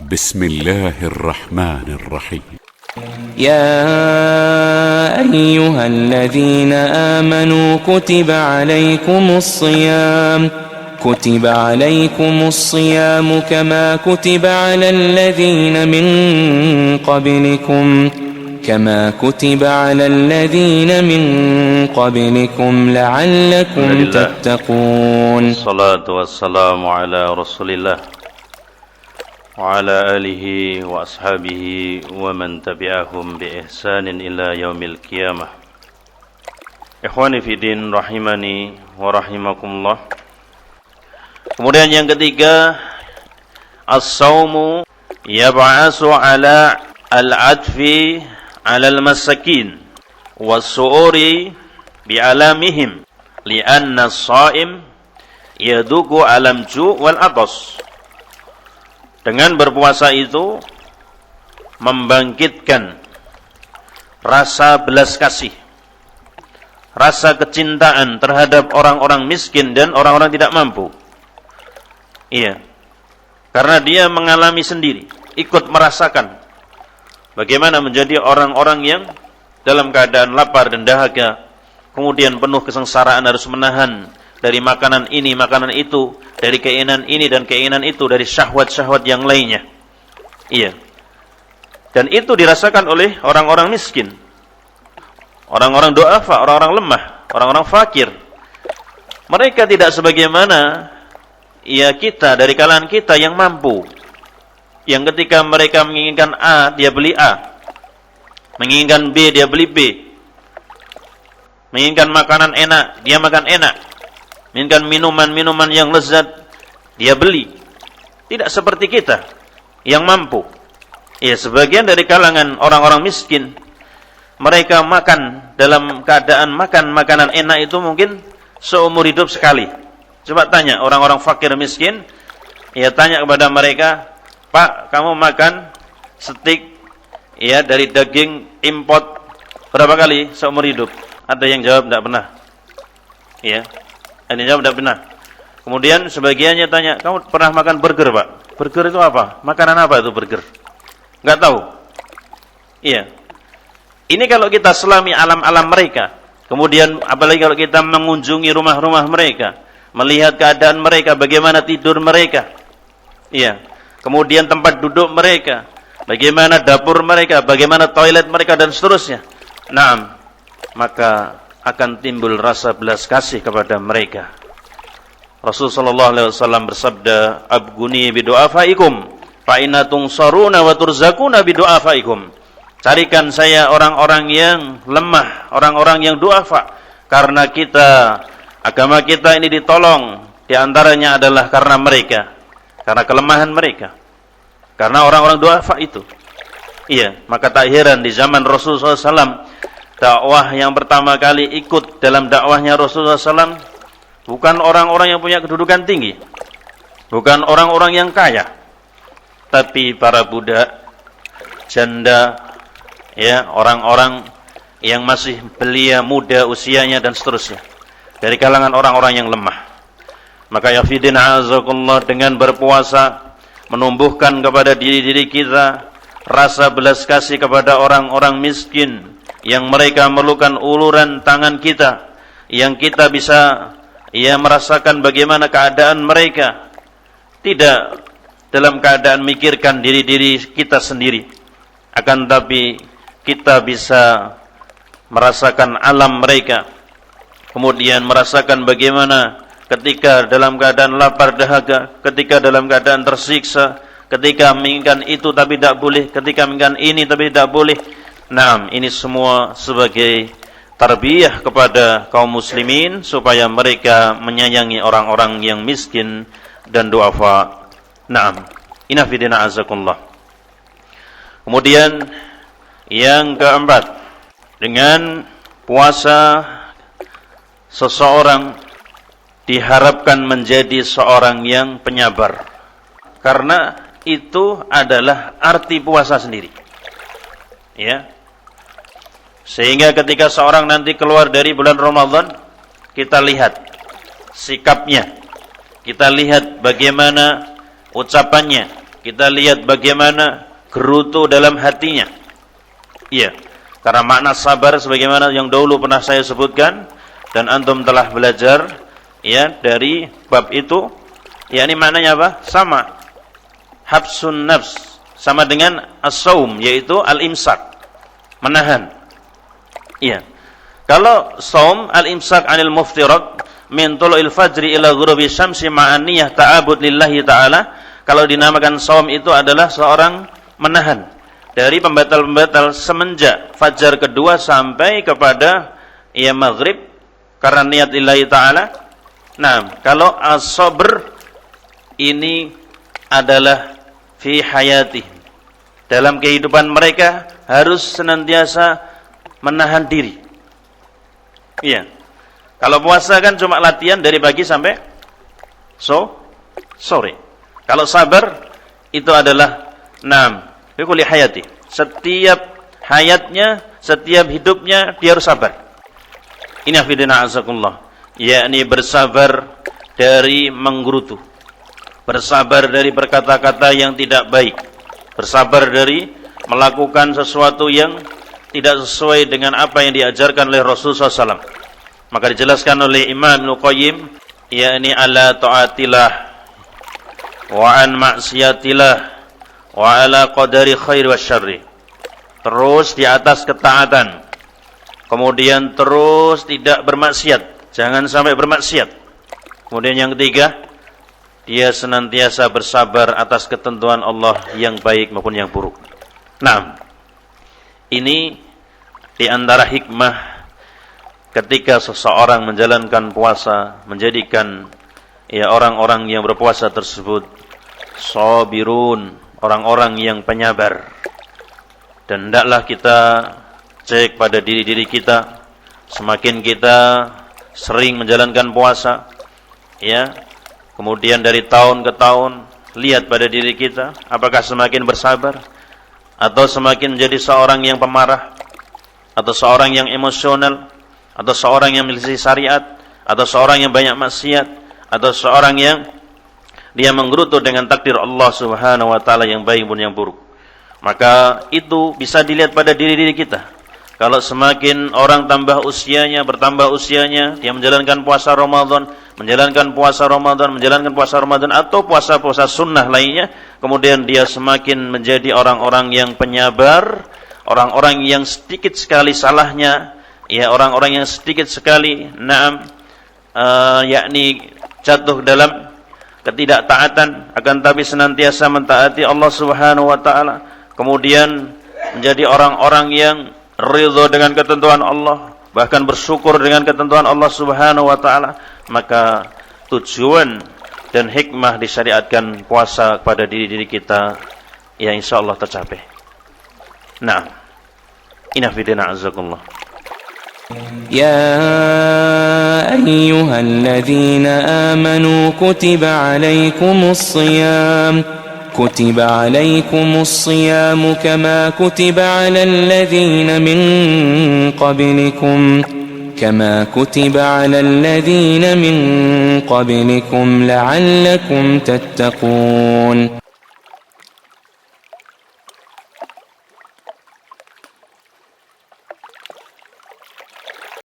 بسم الله الرحمن الرحيم. يا أيها الذين آمنوا كتب عليكم الصيام كما كتب على الذين من قبلكم لعلكم تتقون. الصلاة والسلام على رسول الله وعلى آله وأصحابه ومن تبعهم بإحسان إلى يوم القيامة. Ikhwani fi din rahimani wa rahimakumullah. Kemudian yang ketiga, as-sawmu yab'asu ala al-'adfi ala al-masakin was-su'uri bi'alamihim li'anna as-sha'im yaduku alam ju' wal atas. Dengan berpuasa itu membangkitkan rasa belas kasih, rasa kecintaan terhadap orang-orang miskin dan orang-orang tidak mampu. Iya. Karena dia mengalami sendiri, ikut merasakan bagaimana menjadi orang-orang yang dalam keadaan lapar dan dahaga, kemudian penuh kesengsaraan harus menahan dari makanan ini, makanan itu, dari keinginan ini dan keinginan itu, dari syahwat-syahwat yang lainnya. Iya. Dan itu dirasakan oleh orang-orang miskin, orang-orang du'afa, orang-orang lemah, orang-orang fakir. Mereka tidak sebagaimana kita dari kalangan kita yang mampu, yang ketika mereka menginginkan A, dia beli A, menginginkan B, dia beli B, menginginkan makanan enak, dia makan enak, menginginkan minuman-minuman yang lezat, dia beli. Tidak seperti kita yang mampu. Sebagian dari kalangan orang-orang miskin, mereka makan dalam keadaan makan makanan enak itu mungkin seumur hidup sekali. Coba tanya orang-orang fakir miskin, tanya kepada mereka, Pak, kamu makan steak dari daging import berapa kali seumur hidup? Ada yang jawab tidak pernah. Ada yang jawab tidak pernah. Kemudian sebagiannya tanya, kamu pernah makan burger, Pak? Burger itu apa? Makanan apa itu burger? Enggak tahu. Ini kalau kita selami alam-alam mereka. Kemudian apalagi kalau kita mengunjungi rumah-rumah mereka, melihat keadaan mereka, bagaimana tidur mereka. Kemudian tempat duduk mereka, bagaimana dapur mereka, bagaimana toilet mereka dan seterusnya. Maka akan timbul rasa belas kasih kepada mereka. Rasulullah SAW bersabda, "Abguni bidu'afaikum, fa inna tunsaruna wa turzakuna bidu'afaikum." Carikan saya orang-orang yang lemah, orang-orang yang du'afa, karena agama kita ini ditolong, di antaranya adalah karena mereka, karena kelemahan mereka, karena orang-orang du'afa itu. Maka tak heran di zaman Rasulullah SAW, dakwah yang pertama kali ikut dalam dakwahnya Rasulullah SAW bukan orang-orang yang punya kedudukan tinggi, bukan orang-orang yang kaya, tapi para budak, janda, orang-orang yang masih belia, muda usianya dan seterusnya, dari kalangan orang-orang yang lemah. Maka ya fidina azakullah, dengan berpuasa menumbuhkan kepada diri-diri kita rasa belas kasih kepada orang-orang miskin yang mereka memerlukan uluran tangan kita, yang kita bisa merasakan bagaimana keadaan mereka, tidak dalam keadaan mikirkan diri-diri kita sendiri, akan tapi kita bisa merasakan alam mereka, kemudian merasakan bagaimana ketika dalam keadaan lapar dahaga, ketika dalam keadaan tersiksa, ketika menginginkan itu tapi tidak boleh, ketika menginginkan ini tapi tidak boleh. Ini semua sebagai tarbiyah kepada kaum muslimin supaya mereka menyayangi orang-orang yang miskin dan du'afa. Inna fidina azakullah. Kemudian yang keempat, dengan puasa seseorang diharapkan menjadi seorang yang penyabar, karena itu adalah arti puasa sendiri. Sehingga ketika seorang nanti keluar dari bulan Ramadan, kita lihat sikapnya, kita lihat bagaimana ucapannya, kita lihat bagaimana gerutu dalam hatinya. Iya, karena makna sabar sebagaimana yang dahulu pernah saya sebutkan dan antum telah belajar ya dari bab itu, yakni maknanya apa? Sama. Habsun nafs, sama dengan as-saum, yaitu al-imsak, menahan. Iya. Kalau saum al-imsak 'anil muftirat min tulu'il fajri ila ghurubi syamsi ma'an niyyah ta'abud lillahi ta'ala, kalau dinamakan saum itu adalah seorang menahan dari pembatal-pembatal semenjak fajar kedua sampai kepada ya maghrib karena niat lillahi ta'ala. Nah, kalau as-sabr ini adalah fi hayati, dalam kehidupan mereka harus senantiasa menahan diri. Iya. Kalau puasa kan cuma latihan dari pagi sampai sore. Kalau sabar itu adalah fi kulli hayati. Setiap hayatnya, setiap hidupnya dia harus sabar. Ini afidina azakullah, yakni bersabar dari menggerutu, bersabar dari berkata-kata yang tidak baik, bersabar dari melakukan sesuatu yang tidak sesuai dengan apa yang diajarkan oleh Rasulullah SAW. Maka dijelaskan oleh Imam Ibnu Qayyim, yakni ala ta'atillah wa an maksiatillah wa ala qadari khair wa syarri. Terus di atas ketaatan, kemudian terus tidak bermaksiat, jangan sampai bermaksiat. Kemudian yang ketiga, dia senantiasa bersabar atas ketentuan Allah yang baik maupun yang buruk. Nah, ini di antara hikmah ketika seseorang menjalankan puasa, menjadikan ya orang-orang yang berpuasa tersebut sabirun, orang-orang yang penyabar. Dan hendaklah kita cek pada diri-diri kita, semakin kita sering menjalankan puasa, ya, kemudian dari tahun ke tahun, lihat pada diri kita, apakah semakin bersabar atau semakin menjadi seorang yang pemarah, atau seorang yang emosional, atau seorang yang menyelisih syariat, atau seorang yang banyak maksiat, atau seorang yang dia menggerutu dengan takdir Allah Subhanahu wa taala yang baik pun yang buruk. Maka itu bisa dilihat pada diri-diri kita. Kalau semakin orang tambah usianya, bertambah usianya, dia menjalankan puasa Ramadan, atau puasa-puasa sunnah lainnya, kemudian dia semakin menjadi orang-orang yang penyabar, orang-orang yang sedikit sekali salahnya, ya, orang-orang yang sedikit sekali yakni jatuh dalam ketidaktaatan, akan tapi senantiasa mentaati Allah Subhanahu wa taala. Kemudian menjadi orang-orang yang ridha dengan ketentuan Allah, bahkan bersyukur dengan ketentuan Allah Subhanahu wa taala. Maka tujuan dan hikmah disyariatkan puasa pada diri-diri kita ya insyaallah tercapai. Nah, inafidina azakumullah. يا أيها الذين آمنوا كتب عليكم الصيام كما كتب على الذين من قبلكم لعلكم تتقون